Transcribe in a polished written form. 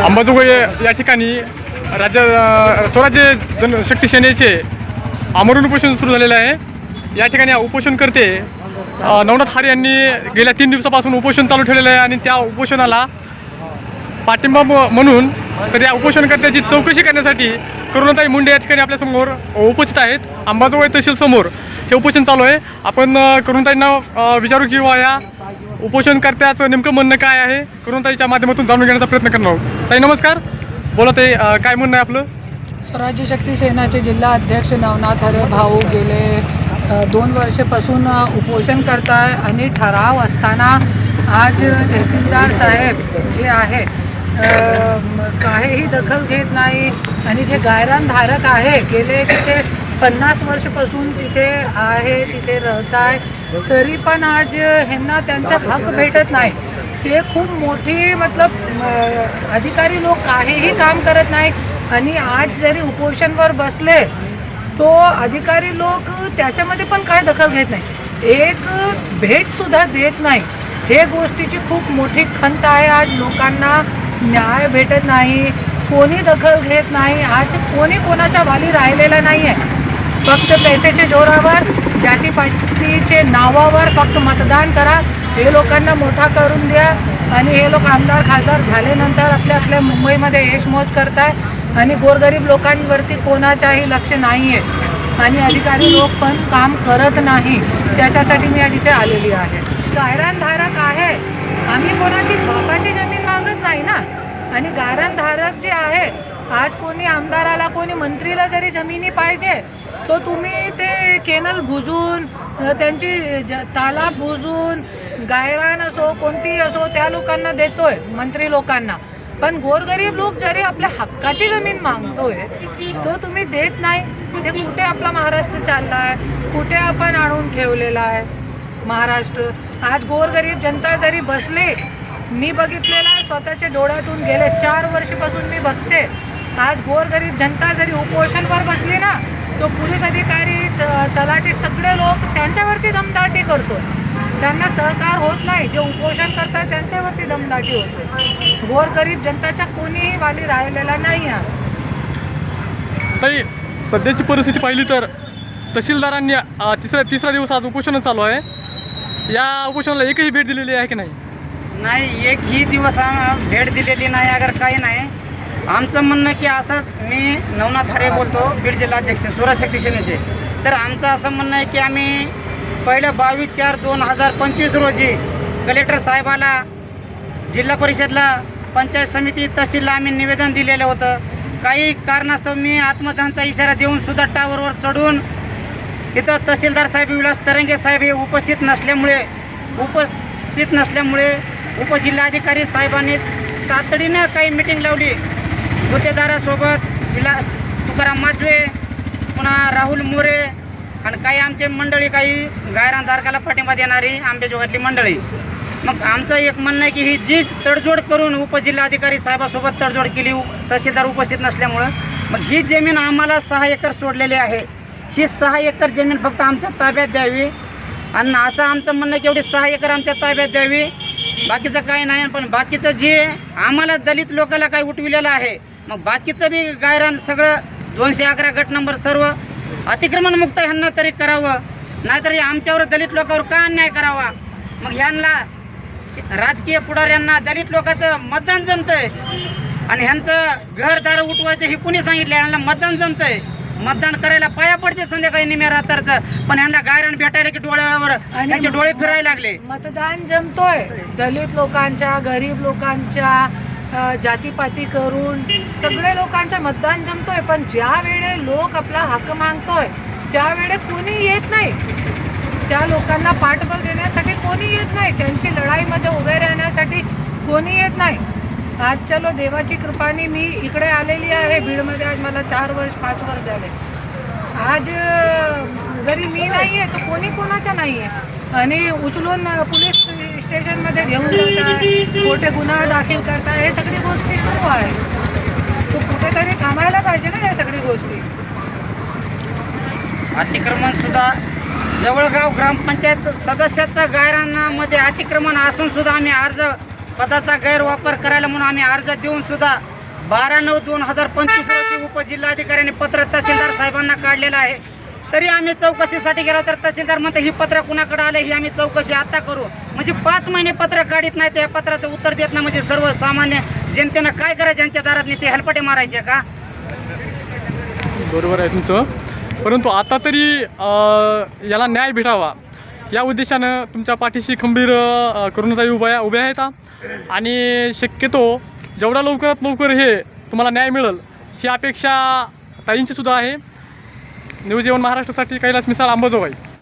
अंबाजोगाई या ठिकाणी स्वराज्य जनशक्ती सेनेचे आमरण उपोषण सुरू झालेले आहे। या ठिकाणी उपोषणकर्ते नवनाथ हारे यांनी गेल्या 3 दिवसापासून उपोषण चालू ठेवलेलं आहे आणि त्या उपोषणाला पाठिंबा म्हणून तर या उपोषणकर्त्याची चौकशी करण्यासाठी करुणाताई मुंडे या ठिकाणी आपल्यासमोर उपस्थित आहेत। अंबाजोगाई तहसील समोर हे उपोषण चालू आहे। आपण करुणाताईंना विचारू किंवा या उपोषणकर्त्याचं नेमकं म्हणणं काय आहे करुणाताईच्या माध्यमातून जाणून घेण्याचा प्रयत्न करणार आहोत। ताई नमस्कार, बोला ताई, काय म्हणणं आहे आपलं? स्वराज्य शक्ती सेनाचे जिल्हा अध्यक्ष नवनाथ हरे भाऊ गेले 2 वर्षापासून उपोषण करताय आणि ठराव असताना आज तहसीलदार साहेब जे आहे काहीही दखल घेत नाही आणि जे गायरानधारक आहे गेले तिथे 50 वर्षापासून तिथे आहे, तिथे राहत आहे, तरी पण आज ह्यांना त्यांचा हक भेटत नाही। ते खूप मोठी अधिकारी लोक काहीही काम करत नाही आणि आज जरी उपोषणवर बसले तो अधिकारी लोक त्याच्यामध्ये पण काय दखल घेत नाही, एक भेटसुद्धा देत नाही। हे गोष्टीची खूप मोठी खंत आहे। आज लोकांना न्याय भेटत नाही, कोणी दखल घेत नाही, आज कोणी कोणाच्या वाली राहिलेला नाही आहे। फक्त पैशाच्या जोरावर जातीपातीचे नावावर फक्त मतदान करा, हे लोकांना मोठा करून द्या आणि हे लोक आमदार खासदार झाल्यानंतर आपल्या मुंबईमध्ये यशमोज करताय आणि गोरगरीब लोकांवरती कोणाचाही लक्ष नाही आहे आणि अधिकारी लोक पण काम करत नाही। त्याच्यासाठी मी आज इथे आलेली आहे। गायरानधारक आहे, आम्ही कोणाची बापाची जमीन मागत नाही ना। आणि गायरानधारक जे आहे, आज कोणी आमदाराला कोणी मंत्रीला जरी जमिनी पाहिजे तो तुम्ही ते केनल बुजून त्यांची तालाब बुजून गायरान असो कोणतीही असो त्या लोकांना देतोय, मंत्री लोकांना। पण गोरगरीब लोक जरी आपल्या हक्काची जमीन मागतोय तो तुम्ही देत नाही। ते कुठे आपला महाराष्ट्र चालला आहे, कुठे आपण आणून ठेवलेला आहे महाराष्ट्र? आज गोरगरीब जनता जरी बसली, मी बघितलेला आहे स्वतःच्या डोळ्यातून, गेले 4 वर्षापासून मी बघते, आज गोरगरीब जनता जरी उपोषणवर बसली ना तो पोलीस अधिकारी तलाठी सगळे लोक त्यांच्यावरती दमदाटी करतो, त्यांना सहकार होत नाही। जे उपोषण करतात त्यांच्यावरती दमदाटी होते। गोरगरीब जनताच्या कोणीही वाली राहिलेला नाही आहे। ताई, सध्याची परिस्थिती पाहिली तर तहसीलदारांनी तिसरा दिवस आज उपोषण चालू आहे। या उपोषणाला एकही भेट दिलेली आहे की नाही? नाही, एकही दिवस भेट दिलेली नाही। अगर काही नाही, आमचं म्हणणं की असं, मी नवनाथ हरे बोलतो, बीड जिल्हाध्यक्ष स्वराज्य शक्ती सेनेचे। तर आमचं असं म्हणणं आहे की आम्ही पहिलं 22/4/2025 रोजी कलेक्टर साहेबाला, जिल्हा परिषदला, पंचायत समिती, तहसीलला आम्ही निवेदन दिलेलं होतं। काही कारणास्तव मी आत्मदानाचा इशारा देऊन सुद्धा टावरवर चढून तिथं तहसीलदार साहेब विलास तरंगे साहेब हे उपस्थित नसल्यामुळे उपजिल्हाधिकारी साहेबांनी तातडीनं काही मीटिंग लावली। गुत्तेदारासोबत विलास तुकाराम माचवे, पुन्हा राहुल मोरे आणि काही आमचे मंडळी, काही गायरानधारकाला पाठिंबा देणारी आंबेजोगाईतली मंडळी। मग आमचं एक म्हणणं आहे की ही जी तडजोड करून उपजिल्हाधिकारी साहेबासोबत तडजोड केली तहसीलदार उपस्थित नसल्यामुळं, मग ही जमीन आम्हाला 6 एकर सोडलेली आहे। ही 6 एकर जमीन फक्त आमच्या ताब्यात द्यावी आणि असं आमचं म्हणणं आहे की एवढी 6 एकर आमच्या ताब्यात द्यावी, बाकीचं काही नाही। पण बाकीचं जे आम्हाला दलित लोकांना काही उठविलेलं आहे, मग बाकीचं बी गायरान सगळं 211 गट नंबर सर्व अतिक्रमणमुक्त ह्यांना तरी करावं, नाहीतर आमच्यावर दलित लोकांवर का अन्याय करावा? मग ह्यांना राजकीय पुढाऱ्यांना दलित लोकांचं मतदान जमतंय आणि ह्यांचं घरदार उठवायचं हे कुणी सांगितलं? ह्यांना मतदान जमतंय, मतदान करायला पाया पडते संध्याकाळी निम्या रात्रचं, पण ह्यांना गायरान भेटायला की डोळ्यावर त्यांचे डोळे फिरायला लागले। मतदान जमतोय दलित लोकांच्या, गरीब लोकांच्या, जातीपाती करून सगळे लोकांचं मतदान जमतोय, पण ज्या वेळे लोक आपला हक्क मागतोय त्यावेळे कोणी येत नाही। त्या लोकांना पाठबळ देण्यासाठी कोणी येत नाही, त्यांची लढाईमध्ये उभे राहण्यासाठी कोणी येत नाही। आज चलो देवाची कृपाने मी इकडे आलेली आहे बीडमध्ये, आज मला 4 वर्ष 5 वर्ष झाले। आज जरी मी नाही आहे तर कोणी कोणाच्या नाही आहे आणि उचलून पोलीस स्टेशनमध्ये घेऊन जाताय, खोटे गुन्हा दाखल करताय, हे सगळी गोष्टी सुरू आहे। तो कुठेतरी थांबायला पाहिजे ना या सगळी गोष्टी। अतिक्रमण सुद्धा जवळगाव ग्रामपंचायत सदस्याचं गायरानामध्ये अतिक्रमण असून सुद्धा आम्ही अर्ज पदाचा गैरवापर करायला म्हणून आम्ही अर्ज देऊन सुद्धा 12/9/2025 रोजी उपजिल्हाधिकाऱ्यांनी पत्र तहसीलदार साहेबांना काढलेलं आहे. तरी आम्ही चौकशीसाठी गेलो तर तहसीलदार म्हणते ही पत्र कुणाकडे आले ही आम्ही चौकशी आता करू. म्हणजे 5 महिने पत्र काढत नाही त्या पत्राचं उत्तर देत नाही. म्हणजे सर्वसामान्य जनतेनं काय करायचं, यांच्या दारात निश्चित हेलपटे मारायचे का? बरोबर आहे तुमचं, परंतु आता तरी याला न्याय भेटावा या उद्देशानं तुमच्या पाठीशी खंबीर करुणाताई उभ्या आहेत आणि शक्यतो जेवढा लवकरात लवकर हे तुम्हाला न्याय मिळेल ही अपेक्षा ताईंची सुद्धा आहे. न्यूज 11 महाराष्ट्रासाठी कैलास मिसाळ, अंबाजोगाई.